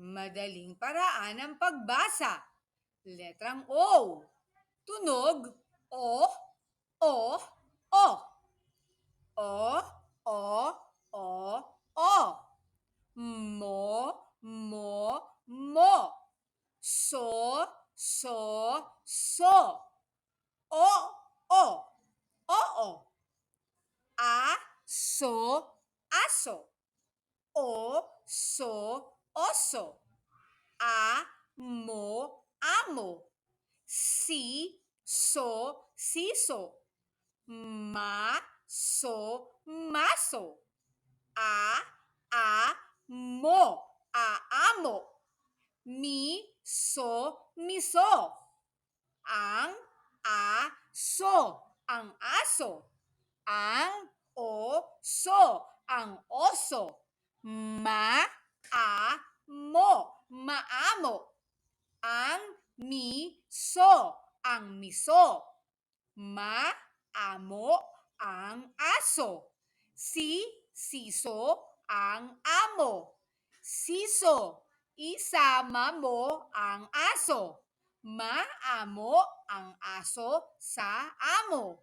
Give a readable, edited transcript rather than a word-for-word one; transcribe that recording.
Madaling paraan ng pagbasa. Letrang O. Tunog O, O, O. O, O, O, O. Mo, mo, mo. So, so, so. O, O, oo. So, aso. O, so, oso. Mo, amo. So, siso. So, maso. Mo, aamo. Miso. Ang ang aso. Ang oso, ang oso. Maamo. Ang miso. Maamo ang aso. Siso ang amo. Siso, isama mo ang aso. Maamo ang aso sa amo.